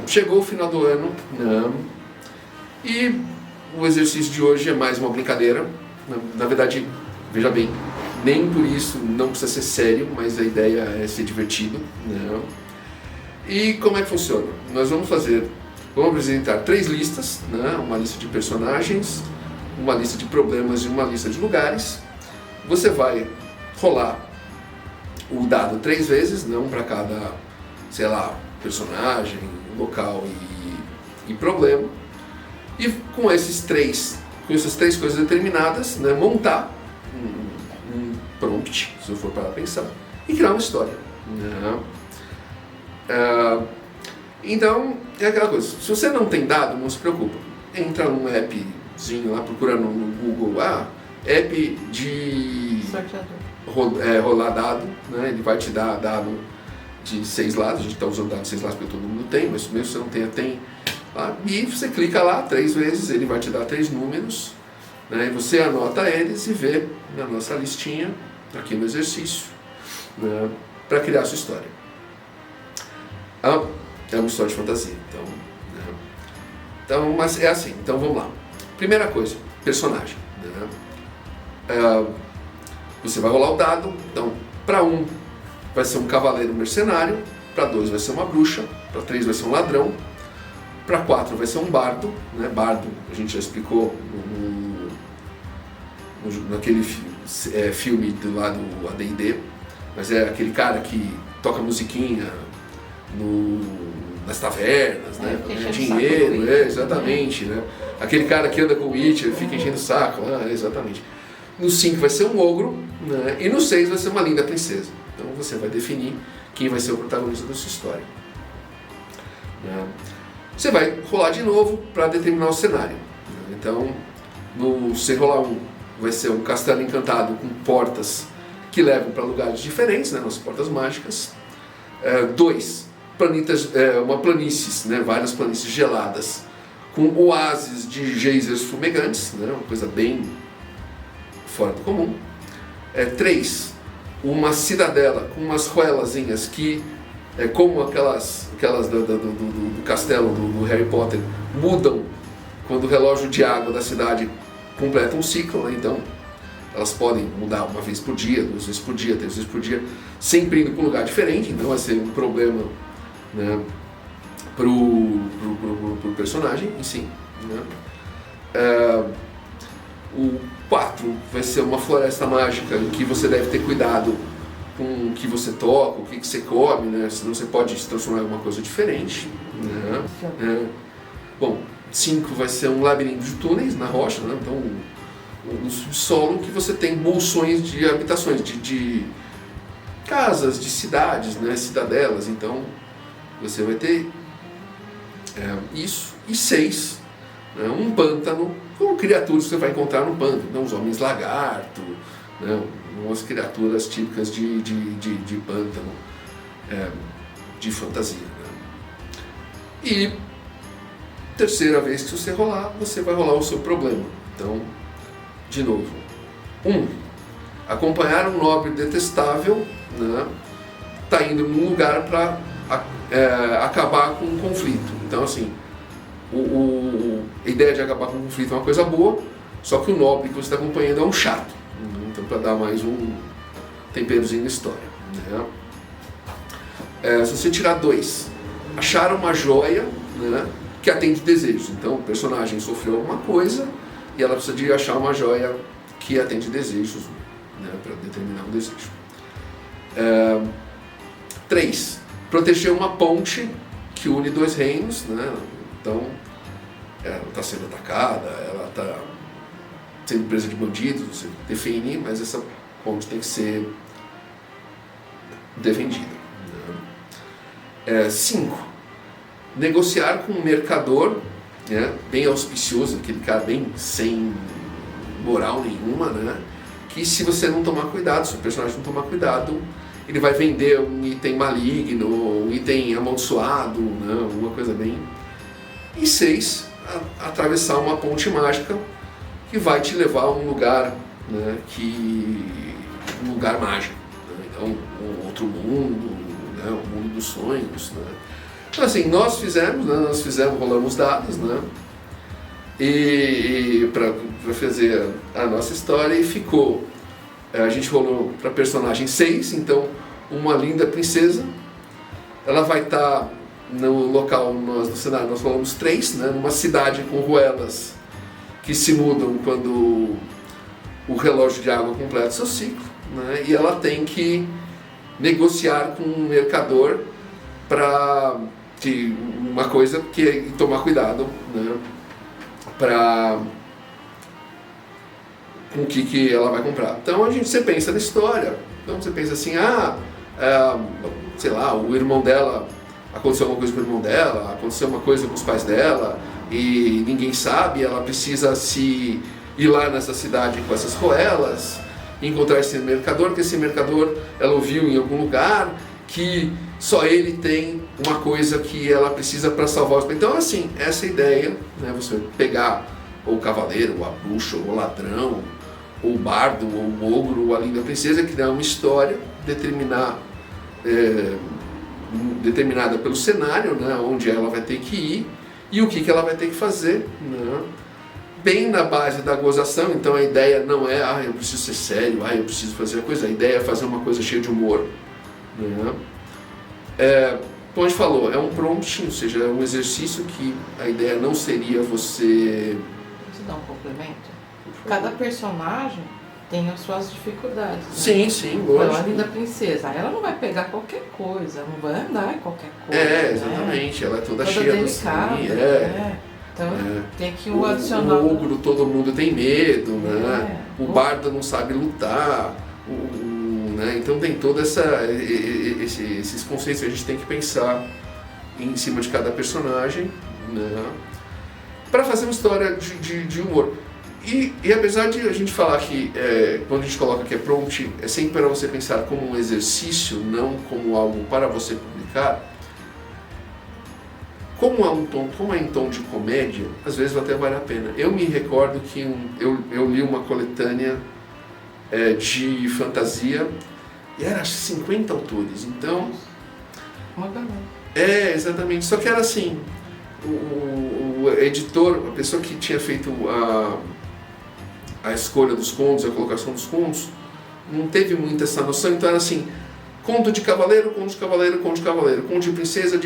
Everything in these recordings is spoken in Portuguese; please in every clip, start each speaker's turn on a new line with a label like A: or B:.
A: chegou o final do ano, né? E o exercício de hoje é mais uma brincadeira. Na verdade, veja bem, nem por isso não precisa ser sério, mas a ideia é ser divertido, né? E como é que funciona? Nós vamos apresentar 3 listas, né? Uma lista de personagens, uma lista de problemas e uma lista de lugares. Você vai rolar o dado 3 vezes, né? Um para cada, sei lá, personagem, local e problema. E com essas três coisas determinadas, né? Montar um prompt, se eu for para pensar, e criar uma história, né? Então, é aquela coisa, se você não tem dado, não se preocupa. Entra num appzinho lá, procura no Google, app de rolar dado, né? Ele vai te dar dado de 6 lados, a gente está usando dado de 6 lados porque todo mundo tem, mas mesmo se você não tem lá, e você clica lá 3 vezes, ele vai te dar 3 números, né? E você anota eles e vê na nossa listinha, aqui no exercício, né? Para criar a sua história. É uma história de fantasia, então, mas é assim, então vamos lá. Primeira coisa, personagem, né? Você vai rolar o dado, então para 1 vai ser um cavaleiro mercenário, para 2 vai ser uma bruxa, para 3 vai ser um ladrão, para 4 vai ser um bardo, né? Bardo a gente já explicou naquele filme do lado do AD&D, mas é aquele cara que toca musiquinha nas tavernas, né? Ganha dinheiro, exatamente, né? Aquele cara que anda com o Witcher, fica enchendo o saco, exatamente. No 5 vai ser um ogro, né? E no 6 vai ser uma linda princesa. Então você vai definir quem vai ser o protagonista da sua história, né? Você vai rolar de novo para determinar o cenário, né? Então, você rolar 1, vai ser um castelo encantado com portas que levam para lugares diferentes, né? As portas mágicas. 2, uma planícies, né? Várias planícies geladas, com oásis de geysers fumegantes, né? Uma coisa bem fora do comum. 3, uma cidadela com umas ruelazinhas que, como aquelas do castelo do Harry Potter, mudam quando o relógio de água da cidade completa um ciclo, né? Então elas podem mudar uma vez por dia, 2 vezes por dia, 3 vezes por dia, sempre indo para um lugar diferente, então vai ser um problema, né, pro personagem em si, né? O 4 vai ser uma floresta mágica em que você deve ter cuidado com o que você toca, o que você come, né? Senão você pode se transformar em alguma coisa diferente, né? Bom, 5 vai ser um labirinto de túneis na rocha, né? Então no subsolo que você tem bolsões de habitações, de casas, de cidades, né? Cidadelas, então você vai ter isso. E 6, né? Um pântano com criaturas que você vai encontrar no pântano, então os homens lagarto, né? Umas criaturas típicas de pântano, de fantasia, né? E terceira vez que você rolar, você vai rolar o seu problema. Então, de novo, 1, acompanhar um nobre detestável, né? Tá indo num lugar para acabar com um conflito. Então, assim, a ideia de acabar com um conflito é uma coisa boa, só que o nobre que você está acompanhando é um chato. Então, para dar mais um temperozinho na história, né? Se você tirar 2, achar uma joia, né, que atende desejos. Então, o personagem sofreu alguma coisa e ela precisa de achar uma joia que atende desejos, né, para determinar um desejo. 3, proteger uma ponte que une 2 reinos, né? Então, ela está sendo atacada, ela está sendo presa de bandidos, você define, mas essa ponte tem que ser defendida, né? 5, negociar com um mercador, né, bem auspicioso, aquele cara bem sem moral nenhuma, né? Que se você não tomar cuidado, se o personagem não tomar cuidado, ele vai vender um item maligno, um item amaldiçoado, né? Uma coisa bem... E 6, atravessar uma ponte mágica que vai te levar a um lugar, né, um lugar mágico, né? Então, um outro mundo, né? O mundo dos sonhos, né? Então assim, nós fizemos, rolamos dados, né? E para fazer a nossa história, e ficou, a gente rolou para personagem 6, então uma linda princesa, ela vai estar no local, no cenário, nós rolamos 3, né, numa cidade com ruelas que se mudam quando o relógio de água completa seu ciclo, né, e ela tem que negociar com um mercador para uma coisa que é tomar cuidado, né, com o que ela vai comprar. Então você pensa na história, então você pensa assim, sei lá, o irmão dela, aconteceu alguma coisa com o irmão dela, aconteceu uma coisa com os pais dela e ninguém sabe, ela precisa ir lá nessa cidade com essas ruelas, encontrar esse mercador, que esse mercador ela ouviu em algum lugar que só ele tem uma coisa que ela precisa para salvar os... Então assim, essa ideia, né, você pegar ou o cavaleiro, ou a bruxa, ou o ladrão, ou o bardo, ou o ogro, ou a linda princesa, criar uma história determinada pelo cenário, né, onde ela vai ter que ir e o que ela vai ter que fazer, né, bem na base da gozação. Então a ideia não é, eu preciso ser sério, eu preciso fazer a coisa, a ideia é fazer uma coisa cheia de humor, né. Como a gente falou, é um prompt, ou seja, é um exercício que a ideia não seria você...
B: Posso dar um complemento? Cada personagem tem as suas dificuldades. Né?
A: Sim, sim, lógico.
B: A linda princesa, ela não vai pegar qualquer coisa, não vai andar em qualquer coisa.
A: Exatamente, né? Ela é toda cheia
B: delicada,
A: de...
B: Então tem que adicionar...
A: O ogro todo mundo tem medo, né? O bardo não sabe lutar, né? Então tem toda esses conceitos que a gente tem que pensar em cima de cada personagem, né? Para fazer uma história de humor. E apesar de a gente falar que quando a gente coloca que é prompt, é sempre para você pensar como um exercício, não como algo para você publicar. Como é em tom de comédia, às vezes até vale a pena. Eu me recordo que eu li uma coletânea de fantasia e era 50 autores, então...
B: Uma galera.
A: Exatamente, só que era assim, o editor, a pessoa que tinha feito a escolha dos contos, a colocação dos contos, não teve muito essa noção, então era assim, conto de cavaleiro, conto de cavaleiro, conto de cavaleiro, conto de princesa,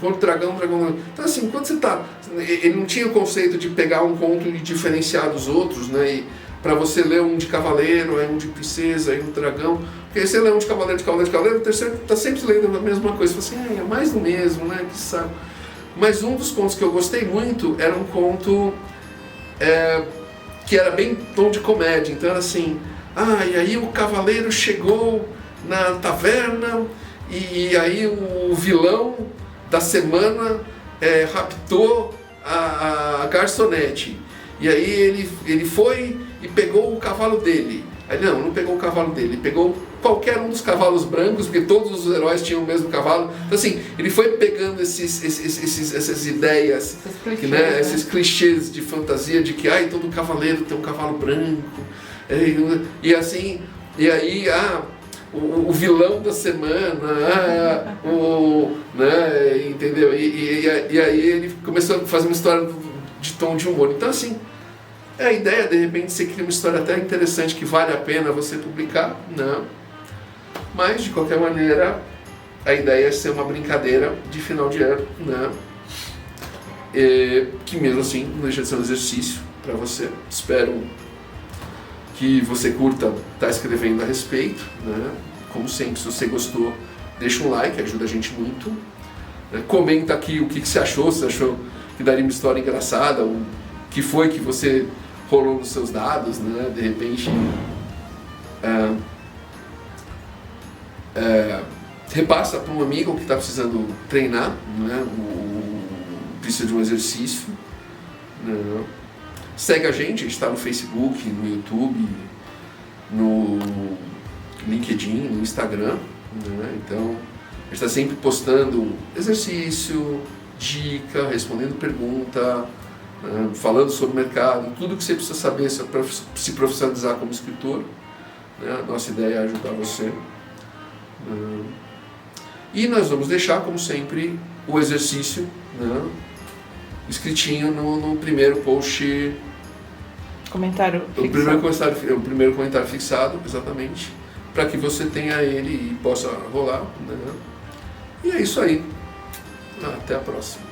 A: conto de dragão, dragão. Então assim, quando você está... Ele não tinha o conceito de pegar um conto e diferenciar dos outros, né? E para você ler um de cavaleiro, aí um de princesa, aí um dragão. Porque aí você lê um de cavaleiro, o terceiro está sempre lendo a mesma coisa. Você fala assim, é mais do mesmo, né? Que saco. Mas um dos contos que eu gostei muito era um conto que era bem tom de comédia. Então era assim, e aí o cavaleiro chegou na taverna e aí o vilão da semana raptou a garçonete. E aí ele foi e pegou o cavalo dele. Aí não pegou o cavalo dele, ele pegou qualquer um dos cavalos brancos, porque todos os heróis tinham o mesmo cavalo. Então assim, ele foi pegando essas ideias, esses clichês de fantasia de que todo cavaleiro tem um cavalo branco. E assim, e aí o vilão da semana, né, entendeu? E aí ele começou a fazer uma história de tom de humor. Então assim, a ideia, de repente, você cria uma história até interessante que vale a pena você publicar, né? Mas, de qualquer maneira, a ideia é ser uma brincadeira de final de ano, né? Que mesmo assim não deixa de ser um exercício para você. Espero que você curta estar escrevendo a respeito, né? Como sempre, se você gostou, deixa um like, ajuda a gente muito. Comenta aqui o que você achou, se achou que daria uma história engraçada, o que foi que você rolou nos seus dados, né? De repente repassa para um amigo que está precisando treinar, né? Precisa de um exercício, né? Segue a gente está no Facebook, no YouTube, no LinkedIn, no Instagram, né? Então a gente está sempre postando exercício, dica, respondendo pergunta, falando sobre o mercado, tudo que você precisa saber para se profissionalizar como escritor, né? Nossa ideia é ajudar você. E nós vamos deixar, como sempre, o exercício, né, escritinho no primeiro post.
B: Comentário
A: O primeiro comentário fixado, exatamente, para que você tenha ele e possa rolar. Né? E é isso aí. Até a próxima.